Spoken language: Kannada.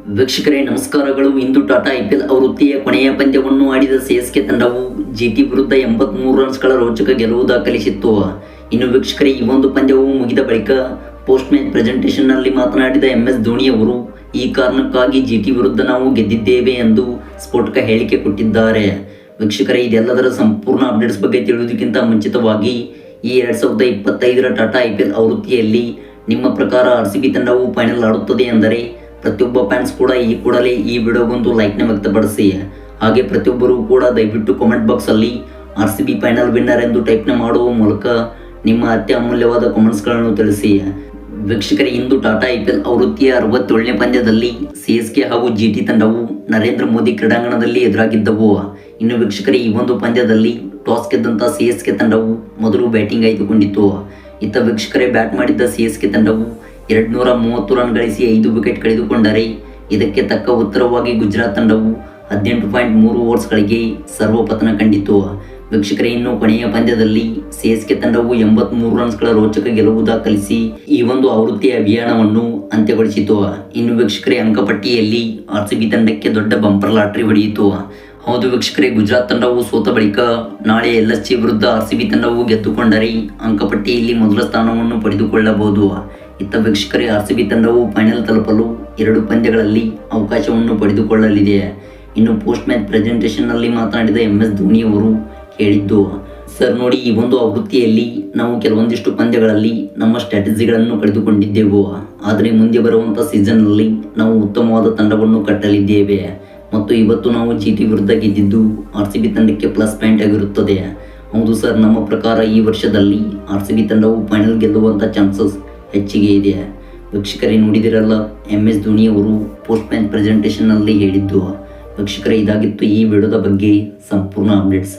ವೀಕ್ಷಕರೇ ನಮಸ್ಕಾರಗಳು. ಇಂದು ಟಾಟಾ ಐಪಿಎಲ್ ಆವೃತ್ತಿಯ ಕೊನೆಯ ಪಂದ್ಯವನ್ನು ಆಡಿದ ಸಿಎಸ್ಕೆ ತಂಡವು ಜಿಟಿ ವಿರುದ್ಧ 83 ರನ್ಸ್ಗಳ ರೋಚಕ ಗೆಲುವು ದಾಖಲಿಸಿತ್ತು. ಇನ್ನು ವೀಕ್ಷಕರೇ, ಈ ಒಂದು ಪಂದ್ಯವು ಮುಗಿದ ಬಳಿಕ ಪೋಸ್ಟ್ ಮ್ಯಾಚ್ ಪ್ರೆಸೆಂಟೇಷನ್ನಲ್ಲಿ ಮಾತನಾಡಿದ MS ಧೋನಿ ಅವರು ಈ ಕಾರಣಕ್ಕಾಗಿ ಜಿಟಿ ವಿರುದ್ಧ ನಾವು ಗೆದ್ದಿದ್ದೇವೆ ಎಂದು ಸ್ಫೋಟಕ ಹೇಳಿಕೆ ಕೊಟ್ಟಿದ್ದಾರೆ. ವೀಕ್ಷಕರೇ, ಇದೆಲ್ಲದರ ಸಂಪೂರ್ಣ ಅಪ್ಡೇಟ್ಸ್ ಬಗ್ಗೆ ತಿಳಿಯುವುದಕ್ಕಿಂತ ಮುಂಚಿತವಾಗಿ ಈ 2025ರ ಟಾಟಾ ಐಪಿಎಲ್ ಆವೃತ್ತಿಯಲ್ಲಿ ನಿಮ್ಮ ಪ್ರಕಾರ RCB ತಂಡವು ಫೈನಲ್ ಆಡುತ್ತದೆ ಎಂದರೆ ಪ್ರತಿಯೊಬ್ಬ ಫ್ಯಾನ್ಸ್ ಕೂಡ ಈ ಕೂಡಲೇ ಈ ವಿಡಿಯೋಗೊಂದು ಲೈಕ್ನ ವ್ಯಕ್ತಪಡಿಸಿ. ಹಾಗೆ ಪ್ರತಿಯೊಬ್ಬರೂ ಕೂಡ ದಯವಿಟ್ಟು ಕಾಮೆಂಟ್ ಬಾಕ್ಸಲ್ಲಿ RCB ಫೈನಲ್ ವಿನ್ನರ್ ಎಂದು ಟೈಪ್ನ ಮಾಡುವ ಮೂಲಕ ನಿಮ್ಮ ಅತ್ಯಮೂಲ್ಯವಾದ ಕಾಮೆಂಟ್ಸ್ಗಳನ್ನು ತಿಳಿಸಿ. ವೀಕ್ಷಕರೇ, ಇಂದು ಟಾಟಾ ಐಪಿಎಲ್ ಆವೃತ್ತಿಯ 67ನೇ ಪಂದ್ಯದಲ್ಲಿ CSK ಹಾಗೂ GT ತಂಡವು ನರೇಂದ್ರ ಮೋದಿ ಕ್ರೀಡಾಂಗಣದಲ್ಲಿ ಎದುರಾಗಿದ್ದವು. ಇನ್ನು ವೀಕ್ಷಕರೇ, ಈ ಒಂದು ಪಂದ್ಯದಲ್ಲಿ ಟಾಸ್ ಗೆದ್ದಂಥ CSK ತಂಡವು ಮೊದಲು ಬ್ಯಾಟಿಂಗ್ ಆಯ್ದುಕೊಂಡಿತ್ತು. ಇತ್ತ ವೀಕ್ಷಕರೇ, ಬ್ಯಾಟ್ ಮಾಡಿದ್ದ CSK ತಂಡವು 230 ರನ್ ಗಳಿಸಿ 5 ವಿಕೆಟ್ ಕಳೆದುಕೊಂಡರೆ ಇದಕ್ಕೆ ತಕ್ಕ ಉತ್ತರವಾಗಿ ಗುಜರಾತ್ ತಂಡವು 18.3 ಓವರ್ಸ್ಗಳಿಗೆ ಸರ್ವಪತನ ಕಂಡಿತು. ವೀಕ್ಷಕರೇ, ಇನ್ನು ಕೊನೆಯ ಪಂದ್ಯದಲ್ಲಿ CSK ತಂಡವು 83 ರನ್ಸ್ಗಳ ರೋಚಕ ಗೆಲುವು ದಾಖಲಿಸಿ ಈ ಒಂದು ಆವೃತ್ತಿಯ ಅಭಿಯಾನವನ್ನು ಅಂತ್ಯಗೊಳಿಸಿತು. ಇನ್ನು ವೀಕ್ಷಕರೇ, ಅಂಕಪಟ್ಟಿಯಲ್ಲಿ RCB ತಂಡಕ್ಕೆ ದೊಡ್ಡ ಬಂಪರ್ ಲಾಟ್ರಿ ಹೊಡೆಯಿತು. ಹೌದು ವೀಕ್ಷಕರೇ, ಗುಜರಾತ್ ತಂಡವು ಸೋತ ಬಳಿಕ ನಾಳೆ LSG ವಿರುದ್ಧ RCB ತಂಡವು ಗೆದ್ದುಕೊಂಡರೆ ಅಂಕಪಟ್ಟಿಯಲ್ಲಿ ಮೊದಲ ಸ್ಥಾನವನ್ನು ಪಡೆದುಕೊಳ್ಳಬಹುದು. ಇತ್ತ ವೀಕ್ಷಕರೇ, RCB ತಂಡವು ಫೈನಲ್ ತಲುಪಲು 2 ಪಂದ್ಯಗಳಲ್ಲಿ ಅವಕಾಶವನ್ನು ಪಡೆದುಕೊಳ್ಳಲಿದೆ. ಇನ್ನು ಪೋಸ್ಟ್ ಮ್ಯಾಚ್ ಪ್ರೆಸೆಂಟೇಷನ್ನಲ್ಲಿ ಮಾತನಾಡಿದ MS ಧೋನಿ ಅವರು ಹೇಳಿದ್ದು, ಸರ್ ನೋಡಿ, ಈ ಒಂದು ಆವೃತ್ತಿಯಲ್ಲಿ ನಾವು ಕೆಲವೊಂದಿಷ್ಟು ಪಂದ್ಯಗಳಲ್ಲಿ ನಮ್ಮ ಸ್ಟ್ರಾಟಜಿಗಳನ್ನು ಕಳೆದುಕೊಂಡಿದ್ದೆವು. ಆದರೆ ಮುಂದೆ ಬರುವಂಥ ಸೀಸನ್ನಲ್ಲಿ ನಾವು ಉತ್ತಮವಾದ ತಂಡವನ್ನು ಕಟ್ಟಲಿದ್ದೇವೆ ಮತ್ತು ಇವತ್ತು ನಾವು GT ವಿರುದ್ಧ ಗೆದ್ದಿದ್ದು RCB ತಂಡಕ್ಕೆ ಪ್ಲಸ್ ಪಾಯಿಂಟ್ ಆಗಿರುತ್ತದೆ. ಹೌದು ಸರ್, ನಮ್ಮ ಪ್ರಕಾರ ಈ ವರ್ಷದಲ್ಲಿ RCB ತಂಡವು ಫೈನಲ್ ಗೆಲ್ಲುವಂಥ ಚಾನ್ಸಸ್ ಹೆಚ್ಚಿಗೆ ಇದೆ. ವೀಕ್ಷಕರೇ, ನೋಡಿದಿರಲ್ಲ MS ಧೋನಿ ಅವರು ಪೋಸ್ಟ್ ಮ್ಯಾಚ್ ಪ್ರೆಸೆಂಟೇಷನ್ನಲ್ಲಿ ಹೇಳಿದ್ದು. ವೀಕ್ಷಕರೇ, ಇದಾಗಿತ್ತು ಈ ವಿಡಿಯೋದ ಬಗ್ಗೆ ಸಂಪೂರ್ಣ ಅಪ್ಡೇಟ್ಸ್.